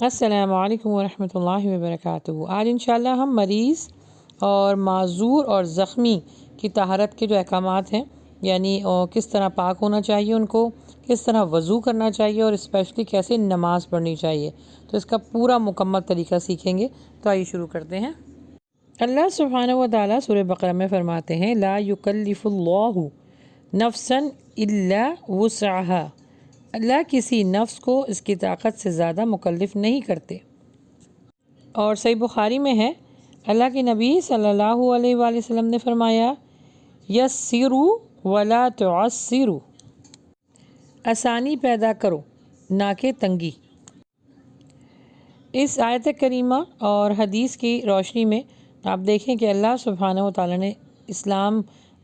السلام علیکم ورحمۃ اللہ وبرکاتہ۔ آج انشاءاللہ ہم مریض اور معذور اور زخمی کی طہارت کے جو احکامات ہیں، یعنی کس طرح پاک ہونا چاہیے، ان کو کس طرح وضو کرنا چاہیے اور اسپیشلی کیسے نماز پڑھنی چاہیے، تو اس کا پورا مکمل طریقہ سیکھیں گے۔ تو آئیے شروع کرتے ہیں۔ اللہ سبحانہ و تعالیٰ سورہ بقرہ میں فرماتے ہیں لا یکلف اللہ نفسا الا وسعها، اللہ کسی نفس کو اس کی طاقت سے زیادہ مکلف نہیں کرتے۔ اور صحیح بخاری میں ہے، اللہ کے نبی صلی اللہ علیہ وآلہ وسلم نے فرمایا یسروا ولا تعسروا، آسانی پیدا کرو نہ کہ تنگی۔ اس آیت کریمہ اور حدیث کی روشنی میں آپ دیکھیں کہ اللہ سبحانہ و تعالیٰ نے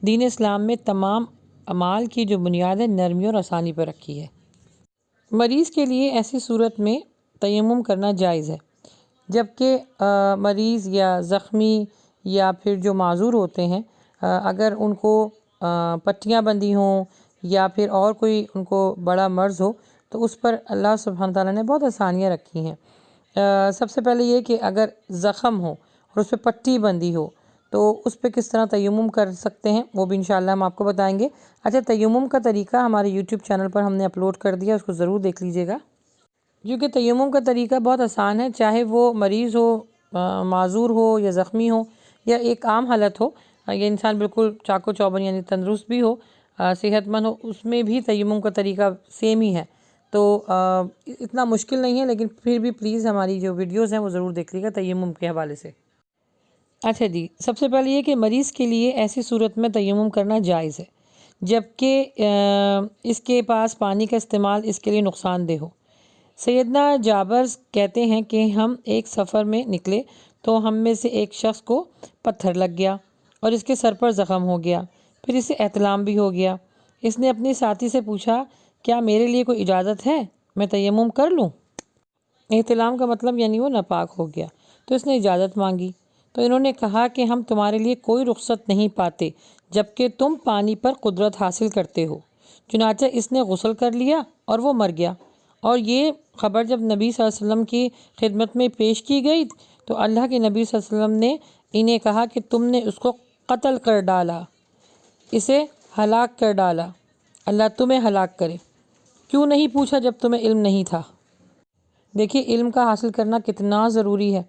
دین اسلام میں تمام اعمال کی جو بنیاد ہے نرمی اور آسانی پر رکھی ہے۔ مریض کے لیے ایسی صورت میں تیمم کرنا جائز ہے، جبکہ مریض یا زخمی یا پھر جو معذور ہوتے ہیں، اگر ان کو پٹیاں بندھی ہوں یا پھر اور کوئی ان کو بڑا مرض ہو تو اس پر اللہ سبحانہ تعالیٰ نے بہت آسانیاں رکھی ہیں۔ سب سے پہلے یہ کہ اگر زخم ہو اور اس پہ پٹی بندھی ہو تو اس پہ کس طرح تیمم کر سکتے ہیں، وہ بھی انشاءاللہ ہم آپ کو بتائیں گے۔ اچھا، تیمم کا طریقہ ہمارے یوٹیوب چینل پر ہم نے اپلوڈ کر دیا، اس کو ضرور دیکھ لیجیے گا، کیونکہ تیمم کا طریقہ بہت آسان ہے، چاہے وہ مریض ہو، معذور ہو یا زخمی ہو یا ایک عام حالت ہو، یا انسان بالکل چاق و چوبند یعنی تندرست بھی ہو، صحت مند ہو، اس میں بھی تیمم کا طریقہ سیم ہی ہے۔ تو اتنا مشکل نہیں ہے، لیکن پھر بھی پلیز ہماری جو ویڈیوز ہیں وہ ضرور دیکھ لیجیے گا تیمم کے حوالے سے۔ اچھا جی، سب سے پہلے یہ کہ مریض کے لیے ایسی صورت میں تیمم کرنا جائز ہے جبکہ اس کے پاس پانی کا استعمال اس کے لیے نقصان دہ ہو۔ سیدنا جابر کہتے ہیں کہ ہم ایک سفر میں نکلے تو ہم میں سے ایک شخص کو پتھر لگ گیا اور اس کے سر پر زخم ہو گیا، پھر اسے احتلام بھی ہو گیا۔ اس نے اپنی ساتھی سے پوچھا کیا میرے لیے کوئی اجازت ہے، میں تیمم کر لوں؟ احتلام کا مطلب یعنی وہ ناپاک ہو گیا، تو اس نے اجازت مانگی، تو انہوں نے کہا کہ ہم تمہارے لیے کوئی رخصت نہیں پاتے جبکہ تم پانی پر قدرت حاصل کرتے ہو۔ چنانچہ اس نے غسل کر لیا اور وہ مر گیا۔ اور یہ خبر جب نبی صلی اللہ علیہ وسلم کی خدمت میں پیش کی گئی تو اللہ کے نبی صلی اللہ علیہ وسلم نے انہیں کہا کہ تم نے اس کو قتل کر ڈالا، اسے ہلاک کر ڈالا، اللہ تمہیں ہلاک کرے۔ کیوں نہیں پوچھا جب تمہیں علم نہیں تھا؟ دیکھیے علم کا حاصل کرنا کتنا ضروری ہے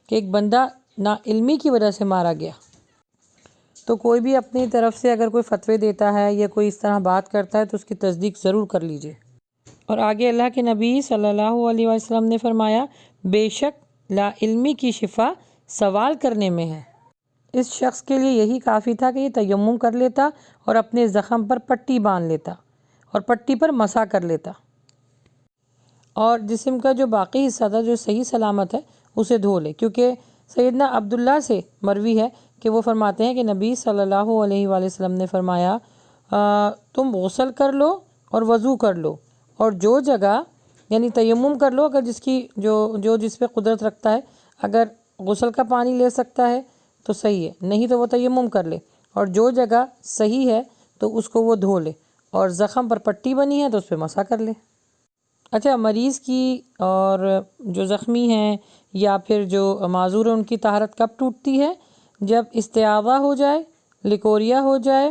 کہ ایک بندہ نا علمی کی وجہ سے مارا گیا۔ تو کوئی بھی اپنی طرف سے اگر کوئی فتوے دیتا ہے یا کوئی اس طرح بات کرتا ہے تو اس کی تصدیق ضرور کر لیجئے۔ اور آگے اللہ کے نبی صلی اللہ علیہ وسلم نے فرمایا بے شک لا علمی کی شفا سوال کرنے میں ہے۔ اس شخص کے لیے یہی کافی تھا کہ یہ تیمم کر لیتا اور اپنے زخم پر پٹی باندھ لیتا اور پٹی پر مسح کر لیتا، اور جسم کا جو باقی حصہ تھا جو صحیح سلامت ہے اسے دھو لے، کیونکہ سیدنا عبداللہ سے مروی ہے کہ وہ فرماتے ہیں کہ نبی صلی اللہ علیہ وآلہ وسلم نے فرمایا تم غسل کر لو اور وضو کر لو، اور جو جگہ یعنی تیمم کر لو اگر جس پہ قدرت رکھتا ہے، اگر غسل کا پانی لے سکتا ہے تو صحیح ہے، نہیں تو وہ تیمم کر لے، اور جو جگہ صحیح ہے تو اس کو وہ دھو لے، اور زخم پر پٹی بنی ہے تو اس پہ مسح کر لے۔ اچھا، مریض کی اور جو زخمی ہیں یا پھر جو معذور ہیں ان کی طہارت کب ٹوٹتی ہے؟ جب استحاضہ ہو جائے، لیکوریا ہو جائے،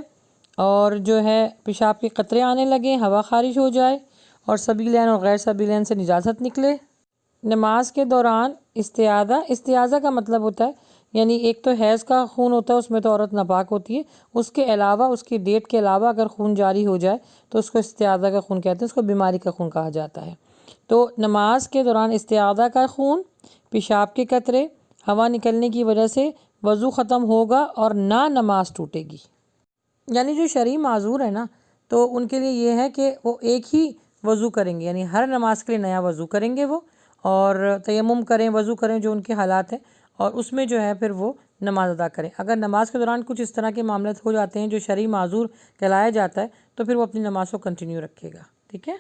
اور جو ہے پیشاب کے قطرے آنے لگیں، ہوا خارج ہو جائے، اور سبیلین اور غیر سبیلین سے نجاست نکلے۔ نماز کے دوران استحاضہ کا مطلب ہوتا ہے یعنی ایک تو حیض کا خون ہوتا ہے، اس میں تو عورت ناپاک ہوتی ہے، اس کے علاوہ اس کی ڈیٹ کے علاوہ اگر خون جاری ہو جائے تو اس کو استحاضہ کا خون کہتے ہیں، اس کو بیماری کا خون کہا جاتا ہے۔ تو نماز کے دوران استحاضہ کا خون، پیشاب کے قطرے، ہوا نکلنے کی وجہ سے وضو ختم ہوگا اور نہ نماز ٹوٹے گی۔ یعنی جو شرعی معذور ہے نا، تو ان کے لیے یہ ہے کہ وہ ایک ہی وضو کریں گے، یعنی ہر نماز کے لیے نیا وضو کریں گے وہ، اور تیمم کریں، وضو کریں جو ان کے حالات ہیں، اور اس میں جو ہے پھر وہ نماز ادا کریں۔ اگر نماز کے دوران کچھ اس طرح کے معاملات ہو جاتے ہیں جو شرعی معذور کہلایا جاتا ہے تو پھر وہ اپنی نماز کو کنٹینیو رکھے گا، ٹھیک ہے۔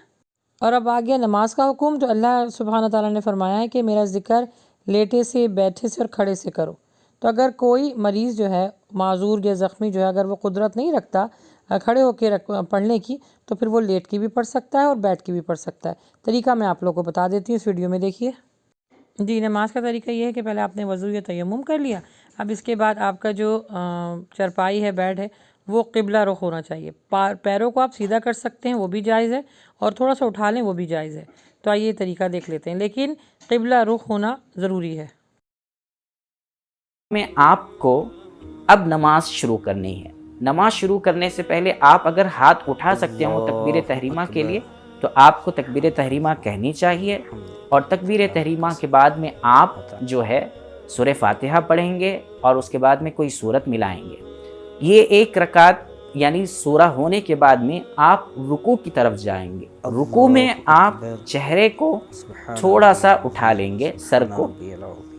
اور اب آ گیا نماز کا حکم، تو اللہ سبحانہ تعالیٰ نے فرمایا ہے کہ میرا ذکر لیٹے سے، بیٹھے سے اور کھڑے سے کرو۔ تو اگر کوئی مریض جو ہے، معذور یا زخمی جو ہے، اگر وہ قدرت نہیں رکھتا کھڑے ہو کے پڑھنے کی، تو پھر وہ لیٹ کے بھی پڑھ سکتا ہے اور بیٹھ کے بھی پڑھ سکتا ہے۔ طریقہ میں آپ لوگوں کو بتا دیتی ہوں، اس ویڈیو میں دیکھیے۔ جی، نماز کا طریقہ یہ ہے کہ پہلے آپ نے وضو یا تیمم کر لیا، اب اس کے بعد آپ کا جو چرپائی ہے، بیڈ ہے، وہ قبلہ رخ ہونا چاہیے۔ پیروں کو آپ سیدھا کر سکتے ہیں، وہ بھی جائز ہے، اور تھوڑا سا اٹھا لیں، وہ بھی جائز ہے۔ تو آئیے یہ طریقہ دیکھ لیتے ہیں، لیکن قبلہ رخ ہونا ضروری ہے۔ میں آپ کو اب نماز شروع کرنی ہے۔ نماز شروع کرنے سے پہلے آپ اگر ہاتھ اٹھا سکتے ہوں تکبیر تحریمہ کے لیے تو آپ کو تکبیر تحریمہ کہنی چاہیے، اور تکبیر تحریمہ کے بعد میں آپ جو ہے سورہ فاتحہ پڑھیں گے اور اس کے بعد میں کوئی سورت ملائیں گے۔ یہ ایک رکعت یعنی سورہ ہونے کے بعد میں آپ رکوع کی طرف جائیں گے۔ رکوع میں آپ چہرے کو تھوڑا سا اٹھا لیں گے، سر کو،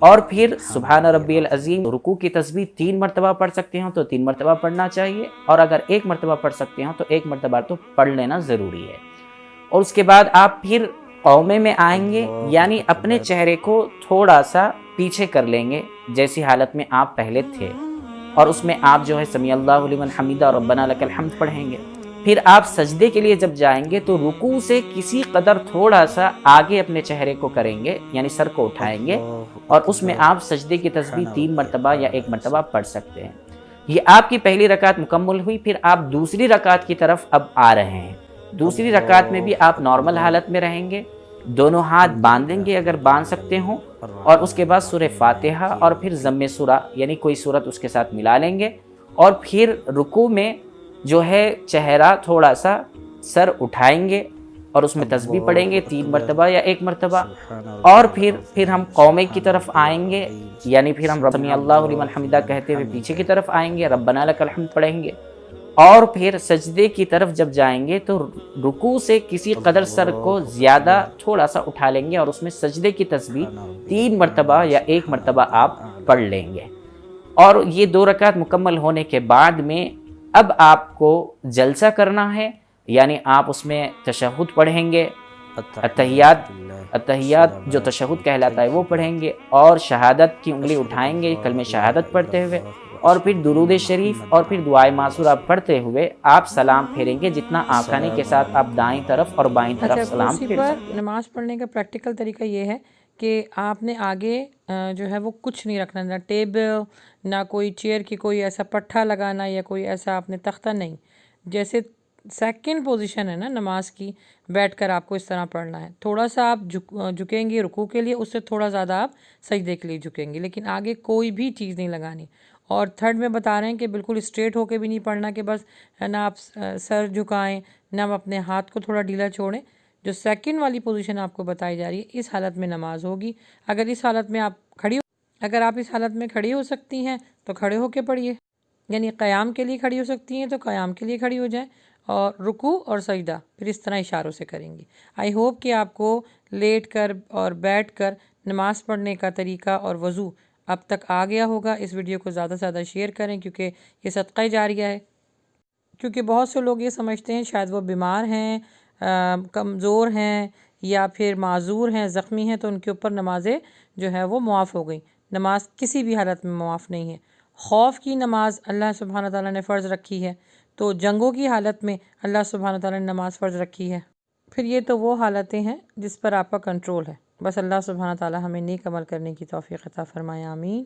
اور پھر سبحان ربی العظیم۔ رکوع کی تسبیح 3 مرتبہ پڑھ سکتے ہوں تو 3 مرتبہ پڑھنا چاہیے، اور اگر 1 مرتبہ پڑھ سکتے ہوں تو 1 مرتبہ تو پڑھ لینا ضروری ہے۔ اور اس کے بعد آپ پھر قومے میں آئیں گے، یعنی اپنے چہرے کو تھوڑا سا پیچھے کر لیں گے جیسی حالت میں آپ پہلے تھے، اور اس میں آپ جو ہے سمیع اللہ لمن حمیدہ اور ربنا لک الحمد پڑھیں گے۔ پھر آپ سجدے کے لیے جب جائیں گے تو رکوع سے کسی قدر تھوڑا سا آگے اپنے چہرے کو کریں گے، یعنی سر کو اٹھائیں گے، اور اس میں آپ سجدے کی تسبیح 3 مرتبہ یا 1 مرتبہ پڑھ سکتے ہیں۔ یہ آپ کی پہلی رکعت مکمل ہوئی۔ پھر آپ دوسری رکعت کی طرف اب آ رہے ہیں۔ دوسری رکعت میں بھی آپ نارمل حالت میں رہیں گے، دونوں ہاتھ باندھیں گے اگر باندھ سکتے ہوں، اور اس کے بعد سورہ فاتحہ اور پھر ضم سورہ یعنی کوئی سورت اس کے ساتھ ملا لیں گے، اور پھر رکوع میں جو ہے چہرہ تھوڑا سا سر اٹھائیں گے اور اس میں تسبیح پڑھیں گے 3 مرتبہ یا 1 مرتبہ، اور پھر ہم قومے کی طرف آئیں گے، یعنی پھر ہم سمیع اللہ لمن حمیدہ کہتے ہوئے پیچھے کی طرف آئیں گے، ربنا لک الحمد پڑھیں گے، اور پھر سجدے کی طرف جب جائیں گے تو رکوع سے کسی قدر سر کو زیادہ تھوڑا سا اٹھا لیں گے، اور اس میں سجدے کی تسبیح 3 مرتبہ یا 1 مرتبہ آپ پڑھ لیں گے۔ اور یہ 2 رکعت مکمل ہونے کے بعد میں اب آپ کو جلسہ کرنا ہے، یعنی آپ اس میں تشہد پڑھیں گے، اتحیات جو تشہد کہلاتا ہے وہ پڑھیں گے، اور شہادت کی انگلی اٹھائیں گے کلمہ شہادت پڑھتے ہوئے، اور پھر درود شریف اور پھر دعائے معصورہ پڑھتے ہوئے آپ سلام پھیریں گے، جتنا آسانی کے ساتھ آپ دائیں طرف اور بائیں طرف سلام پھیر سکتے ہیں۔ نماز پڑھنے کا پریکٹیکل طریقہ یہ ہے کہ آپ نے آگے جو ہے وہ کچھ نہیں رکھنا، نہ ٹیبل، نہ کوئی چیئر کی کوئی ایسا پٹھا لگانا یا کوئی ایسا آپ نے تختہ نہیں۔ جیسے سیکنڈ پوزیشن ہے نا نماز کی، بیٹھ کر آپ کو اس طرح پڑھنا ہے۔ تھوڑا سا آپ جھکیں گے رکوع کے لیے، اس سے تھوڑا زیادہ آپ سجدے کے لیے جھکیں گے، لیکن آگے کوئی بھی چیز نہیں لگانی۔ اور تھرڈ میں بتا رہے ہیں کہ بالکل اسٹریٹ ہو کے بھی نہیں پڑھنا کہ بس نہ آپ سر جھکائیں نہ آپ اپنے ہاتھ کو تھوڑا ڈھیلا چھوڑیں۔ جو سیکنڈ والی پوزیشن آپ کو بتائی جا رہی ہے، اس حالت میں نماز ہوگی۔ اگر اس حالت میں آپ اس حالت میں کھڑی ہو سکتی ہیں تو کھڑے ہو کے پڑھیے، یعنی قیام کے لیے کھڑی ہو سکتی ہیں تو قیام کے لیے کھڑی ہو جائیں، اور رکوع اور سجدہ پھر اس طرح اشاروں سے کریں گی۔ آئی ہوپ کہ آپ کو لیٹ کر اور بیٹھ کر نماز پڑھنے کا طریقہ اور وضو اب تک آ گیا ہوگا۔ اس ویڈیو کو زیادہ سے زیادہ شیئر کریں کیونکہ یہ صدقہ جاریہ ہے، کیونکہ بہت سے لوگ یہ سمجھتے ہیں شاید وہ بیمار ہیں، کمزور ہیں، یا پھر معذور ہیں، زخمی ہیں، تو ان کے اوپر نمازیں جو ہے وہ معاف ہو گئیں۔ نماز کسی بھی حالت میں معاف نہیں ہے۔ خوف کی نماز اللہ سبحانہ تعالیٰ نے فرض رکھی ہے، تو جنگوں کی حالت میں اللہ سبحانہ تعالیٰ نے نماز فرض رکھی ہے۔ پھر یہ تو وہ حالتیں ہیں جس پر آپ کا کنٹرول ہے۔ بس اللہ سبحانہ تعالیٰ ہمیں نیک عمل کرنے کی توفیق عطا فرمائے، آمین۔